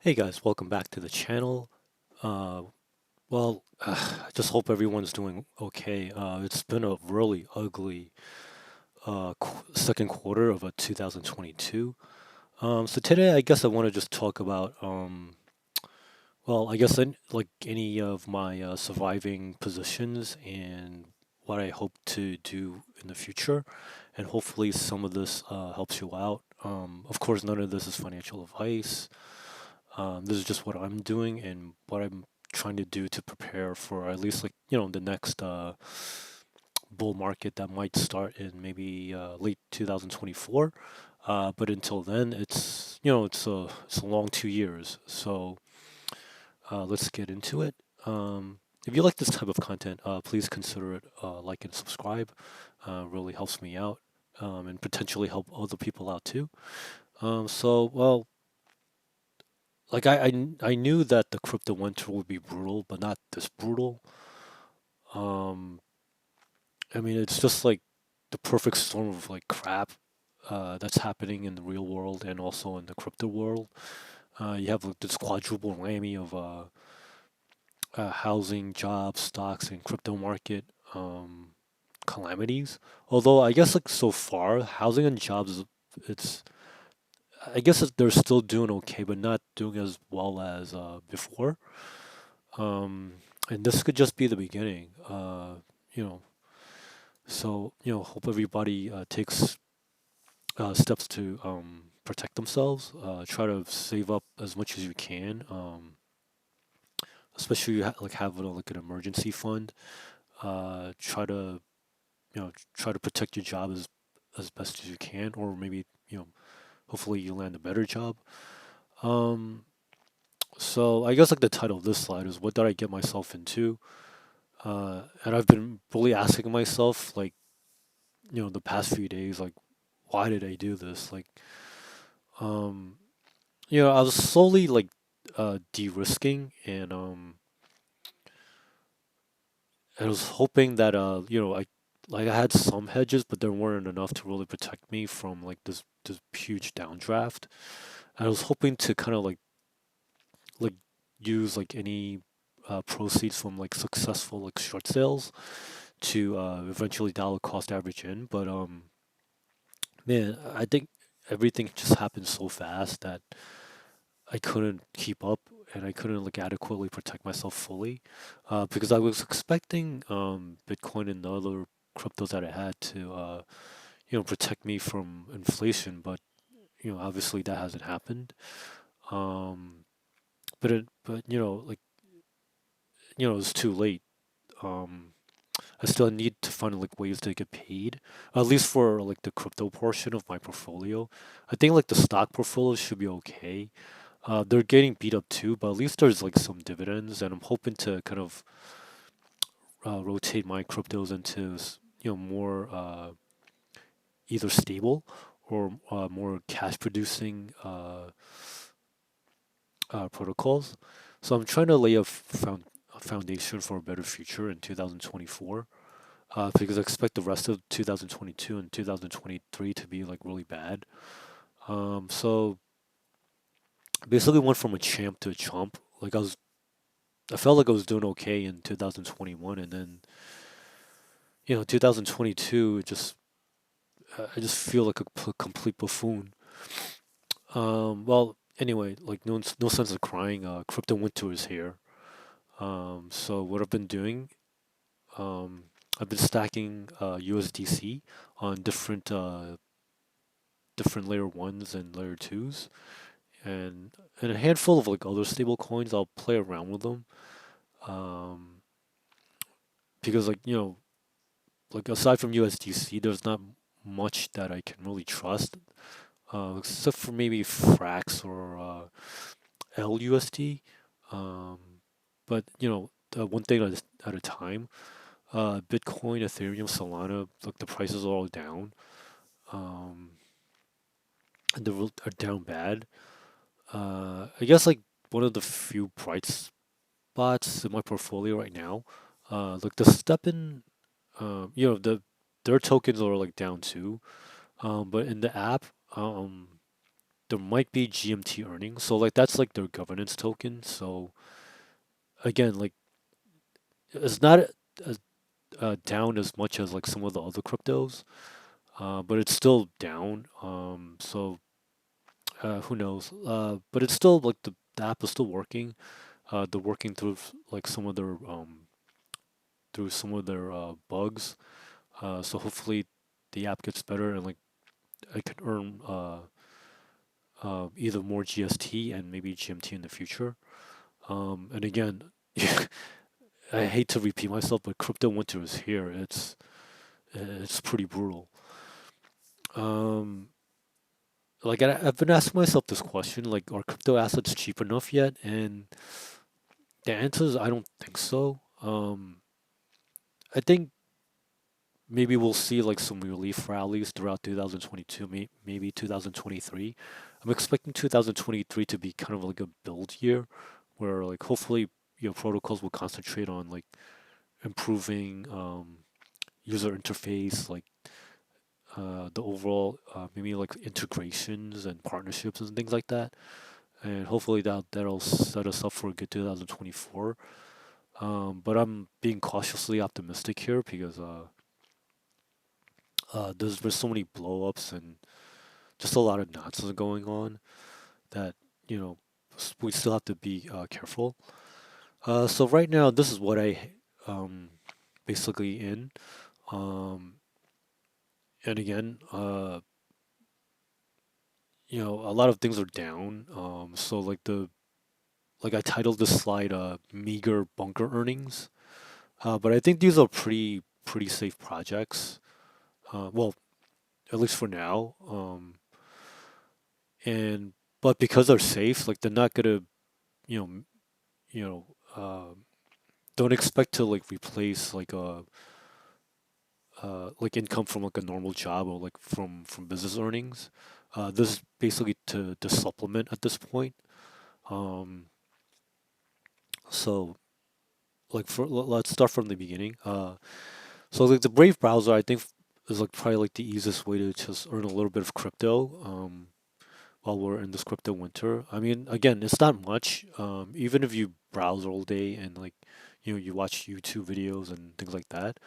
Hey guys, welcome back to the channel. Uh, I just hope everyone's doing okay. It's been a really ugly second quarter of 2022. So today, I guess I want to just talk about, like any of my surviving positions and what I hope to do in the future, and hopefully some of this helps you out. Of course, none of this is financial advice. This is just what I'm doing and what I'm trying to do to prepare for at least the next bull market that might start in maybe late 2024. But until then, it's a long 2 years. So let's get into it. If you like this type of content, please consider it like and subscribe. Really helps me out and potentially help other people out too. Well, I knew that the crypto winter would be brutal, but not this brutal. Um, I mean, it's just like the perfect storm of like crap that's happening in the real world and also in the crypto world. You have like this quadruple whammy of housing, jobs, stocks, and crypto market um, calamities. Although I guess like so far, housing and jobs, it's I guess they're still doing okay, but not doing as well as before. Um, and this could just be the beginning. You know, hope everybody takes steps to protect themselves. Try to save up as much as you can, especially like have like an emergency fund. Try to try to protect your job as best as you can, or maybe hopefully you land a better job. Um, so I guess like the title of this slide is what did I get myself into? And I've been really asking myself like the past few days, like, why did I do this? Um, I was slowly like de-risking, and I was hoping that I had some hedges, but there weren't enough to really protect me from like this huge downdraft. I was hoping to kind of like use like any proceeds from like successful like short sales to eventually dollar cost average in, but man, I think everything just happened so fast that I couldn't keep up and I couldn't like adequately protect myself fully because I was expecting Bitcoin and the other cryptos that I had to protect me from inflation, but obviously that hasn't happened. Um, but it's too late. Um, I still need to find like ways to get paid, at least for like the crypto portion of my portfolio. I think like the stock portfolio should be okay. They're getting beat up too, but at least there's like some dividends, and I'm hoping to kind of rotate my cryptos into more either stable or more cash producing protocols. So I'm trying to lay a foundation for a better future in 2024. Because I expect the rest of 2022 and 2023 to be like really bad. So basically went from a champ to a chump. I felt like I was doing okay in 2021, and then 2022 I just feel like a complete buffoon. Anyway, like no sense of crying. Crypto winter is here. So what I've been doing, um, I've been stacking USDC on different layer ones and layer twos, and a handful of like other stable coins. I'll play around with them, um, because like aside from USDC, there's not much that I can really trust, except for maybe Frax or LUSD. Um, but one thing at a time. Bitcoin, Ethereum, Solana, like the prices are all down. Um, and are down bad. I guess like one of the few bright spots in my portfolio right now, like the Steppen, their tokens are like down too. But in the app, um, there might be GMT earnings. So like that's like their governance token. So again, like it's not as down as much as like some of the other cryptos, but it's still down. So who knows? But it's still like the app is still working. They're working through like some of their bugs. So hopefully the app gets better and like I can earn either more GST and maybe GMT in the future. And again, I hate to repeat myself, but crypto winter is here. It's pretty brutal. Um, like I've been asking myself this question, like, are crypto assets cheap enough yet? And the answer is I don't think so. I think maybe we'll see like some relief rallies throughout 2022, maybe 2023. I'm expecting 2023 to be kind of like a build year, where like hopefully protocols will concentrate on like improving user interface, like the overall maybe like integrations and partnerships and things like that, and hopefully that'll set us up for a good 2024. But I'm being cautiously optimistic here because there's so many blowups and just a lot of nonsense going on that you know we still have to be careful. So right now, this is what I um, basically in. Um, and again, a lot of things are down. So like I titled this slide "Meager Bunker Earnings," but I think these are pretty safe projects. Well, at least for now. And but because they're safe, like they're not gonna, you know, you know, don't expect to like replace like income from like a normal job or like from business earnings. This is basically to supplement at this point. Um, so like let's start from the beginning. So like the Brave browser, I think is like probably like the easiest way to just earn a little bit of crypto. While we're in this crypto winter. I mean, again, it's not much. Even if you browse all day and like, you watch YouTube videos and things like that,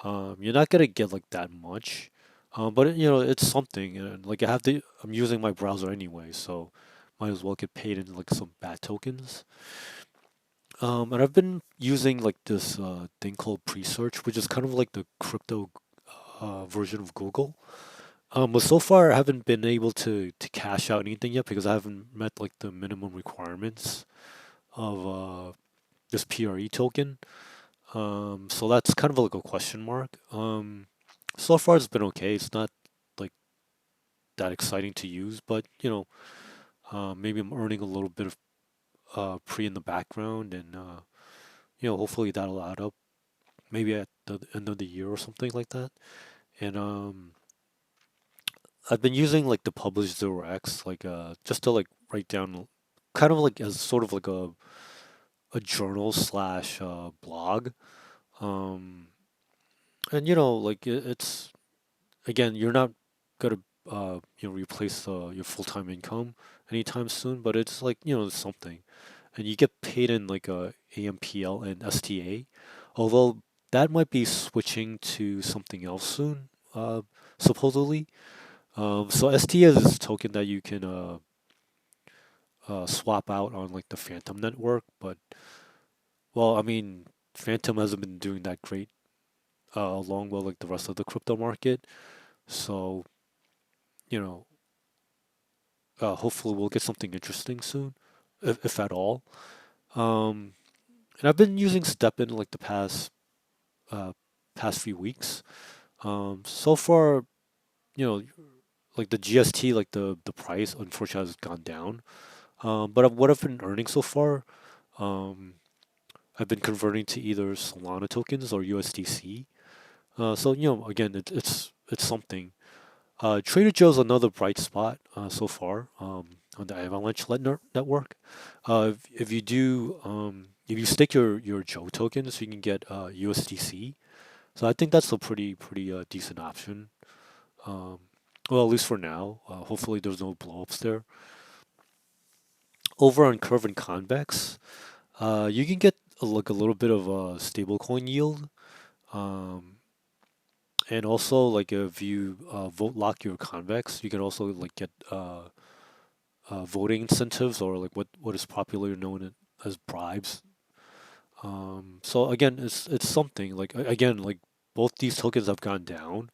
you're not gonna get like that much. But it's something. And like I'm using my browser anyway, so might as well get paid in like some bad tokens. And I've been using like this thing called pre-search, which is kind of like the crypto version of Google. But so far I haven't been able to cash out anything yet because I haven't met like the minimum requirements of this PRE token. So that's kind of like a question mark. So far it's been okay. It's not like that exciting to use, but maybe I'm earning a little bit of pre in the background, and hopefully that'll add up. Maybe at the end of the year or something like that. And I've been using like the publish 0x like just to like write down kind of like as sort of like a journal slash blog. Um and like it's again you're not gonna replace your full-time income anytime soon, but it's like it's something. And you get paid in like AMPL and STA, although that might be switching to something else soon, supposedly. So ST is this token that you can swap out on like the Phantom network, but well, I mean, Phantom hasn't been doing that great along with like the rest of the crypto market. So you know, hopefully we'll get something interesting soon, if at all. Um, and I've been using STEP in like the uh, past few weeks. So far, you know, like the GST, like the price, unfortunately, has gone down. But what I've been earning so far, um, I've been converting to either Solana tokens or USDC. So again, it's something. Trader Joe's another bright spot so far on the Avalanche network. If you stake your Joe tokens, you can get USDC. So I think that's a pretty decent option. Um, Well, at least for now. Hopefully, there's no blowups there. Over on curve and convex, you can get like a little bit of a stablecoin yield. Um, and also, like if you vote lock your convex, you can also like get voting incentives or like what is popularly known as bribes. So again, it's something like again like both these tokens have gone down,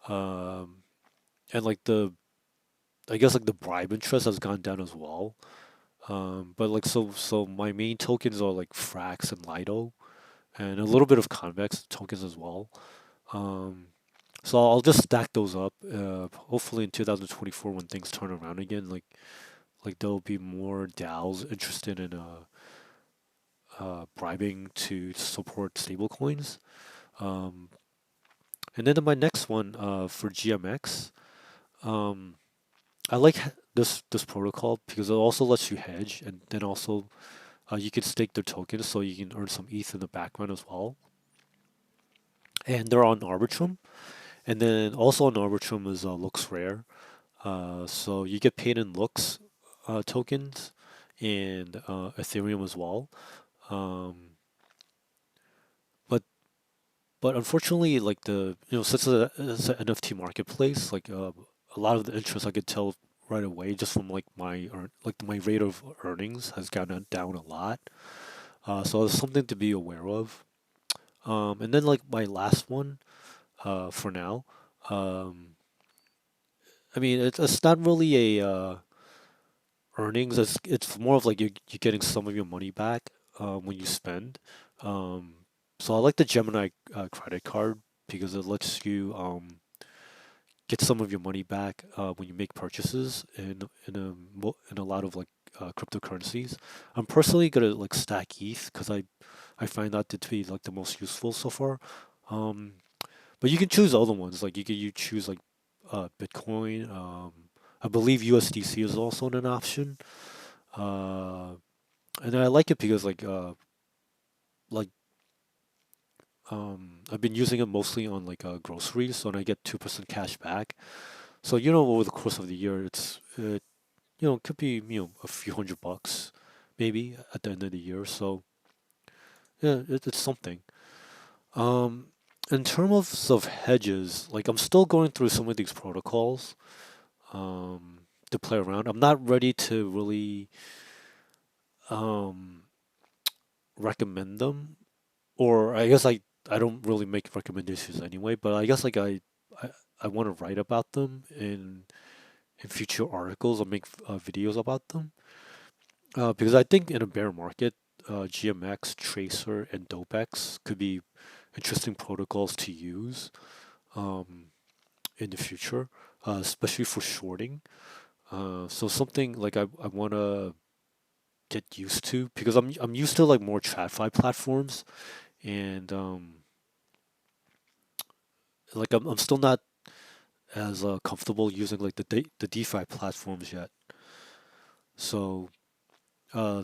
um, and like the I guess like the bribe interest has gone down as well. But like so my main tokens are like Frax and Lido, and a little bit of convex tokens as well. Um, so I'll just stack those up. Hopefully in 2024 when things turn around again, like there'll be more DAOs interested in bribing to support stablecoins. Um, and then my next one for GMX, um, I like this protocol because it also lets you hedge, and then also you can stake their tokens so you can earn some ETH in the background as well. And they're on Arbitrum, and then also on Arbitrum is Lux Rare. So you get paid in Lux tokens and Ethereum as well. Um, but but unfortunately, like since it's an NFT marketplace, like a lot of the interest I could tell right away just from like my rate of earnings has gone down a lot. So it's something to be aware of. And then like my last one, for now, um, I mean it's not really a earnings. It's more of like you're getting some of your money back when you spend. Um, so I like the Gemini credit card because it lets you get some of your money back when you make purchases in a lot of like cryptocurrencies. I'm personally gonna like stack ETH because I find that to be like the most useful so far. Um, but you can choose other ones like you choose like Bitcoin. I believe USDC is also an option. Uh, and I like it because like I've been using it mostly on like groceries, so and I get 2% cash back. So over the course of the year, it could be a few $100 maybe at the end of the year. So yeah, it's something. Um, in terms of hedges, like I'm still going through some of these protocols to play around. I'm not ready to really um, recommend them, or I guess I don't really make recommendations anyway. But I guess like I, I want to write about them in future articles or make videos about them. Because I think in a bear market, GMX, Tracer, and DopeX could be interesting protocols to use in the future, especially for shorting. So something like I want to get used to because I'm used to like more TradFi platforms, and like I'm still not as comfortable using like the DeFi platforms yet. So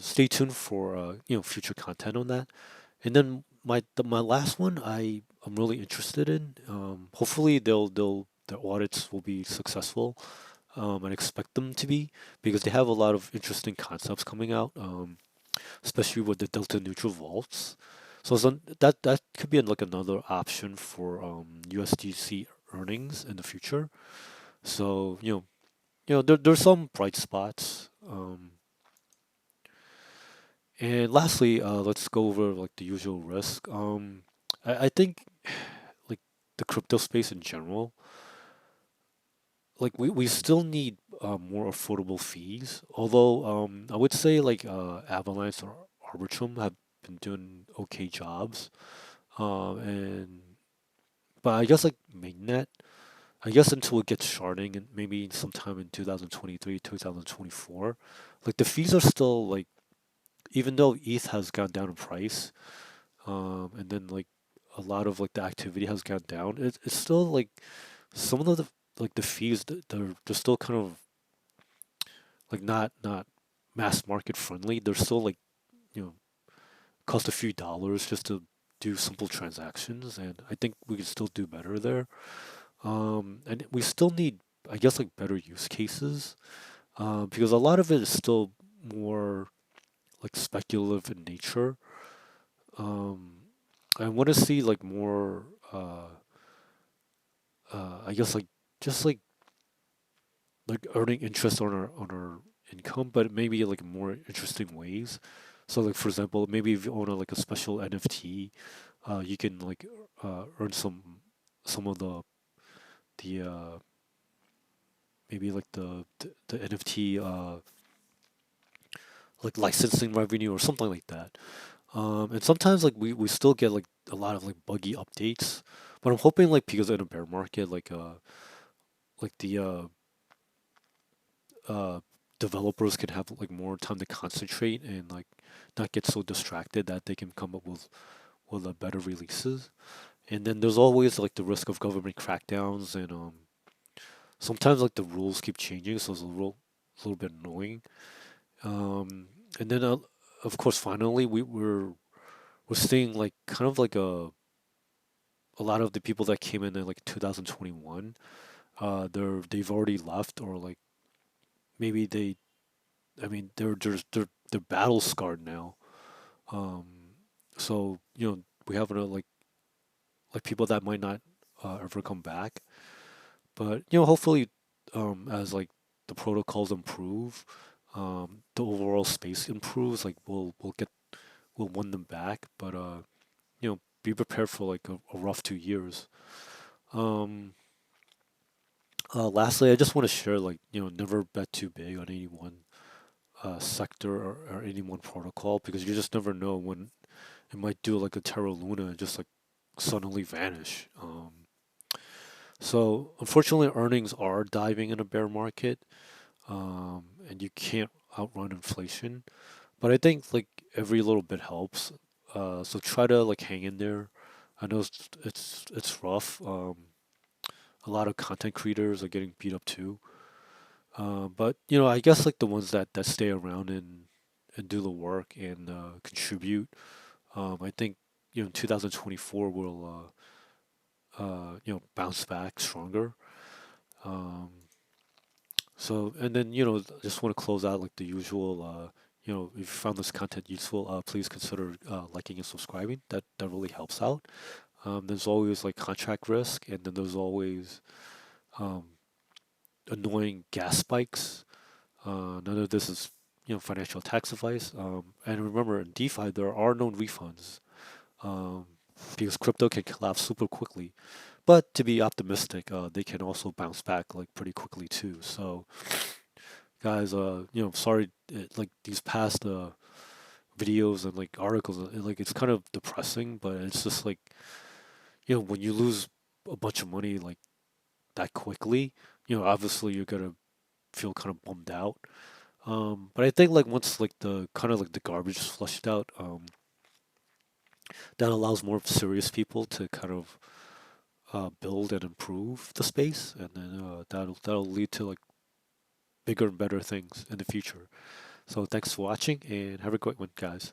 stay tuned for future content on that. And then my last one I'm really interested in. Hopefully their audits will be successful. And expect them to be because they have a lot of interesting concepts coming out, especially with the delta neutral vaults. So that could be like another option for USDC earnings in the future. So there's some bright spots. And lastly, let's go over like the usual risk. I think like the crypto space in general, like we still need more affordable fees. Although I would say like Avalanche or Arbitrum have been doing okay jobs. And but I guess like mainnet, I guess until it gets sharding and maybe sometime in 2023, 2024, like the fees are still like even though ETH has gone down in price, and then like a lot of like the activity has gone down. It's still like some of the fees they're still kind of like not mass market friendly. They're still like you know cost a few dollars just to do simple transactions, and I think we can still do better there. And we still need I guess like better use cases, because a lot of it is still more like speculative in nature. Um, I want to see like more, I guess like just like earning interest on our income, but maybe like more interesting ways. So like for example, maybe if you own like a special NFT, you can like earn some of the maybe like the NFT like licensing revenue or something like that. And sometimes like we still get like a lot of like buggy updates, but I'm hoping like because in a bear market like the uh developers can have like more time to concentrate and like not get so distracted that they can come up with better releases. And then there's always like the risk of government crackdowns and sometimes like the rules keep changing, so it's a little bit annoying. Um, and then of course finally we're seeing like kind of like a lot of the people that came in like 2021, they've already left or like maybe I mean they're battle scarred now. Um, so we have like people that might not ever come back, but hopefully as like the protocols improve, the overall space improves. Like we'll win them back, but be prepared for like a rough 2 years. Um, Lastly, I just want to share like never bet too big on any one sector or any one protocol because you just never know when it might do like a Terra Luna and just like suddenly vanish. So unfortunately, earnings are diving in a bear market, and you can't outrun inflation. But I think like every little bit helps. So try to like hang in there. I know it's rough. A lot of content creators are getting beat up too. But I guess like the ones that stay around and do the work and contribute. I think 2024 will bounce back stronger. Um, so and then just want to close out like the usual. If you found this content useful, please consider liking and subscribing. That really helps out. There's always like contract risk, and then there's always um, annoying gas spikes. None of this is financial tax advice. And remember, in DeFi there are no refunds um, because crypto can collapse super quickly. But to be optimistic, they can also bounce back like pretty quickly too. So guys, sorry, like these past videos and like articles, like it's kind of depressing, but it's just like when you lose a bunch of money like that quickly, obviously you're gonna feel kind of bummed out. But I think like once like the kind of like the garbage is flushed out, that allows more serious people to kind of build and improve the space, and then that'll lead to like bigger and better things in the future. So thanks for watching and have a great one, guys.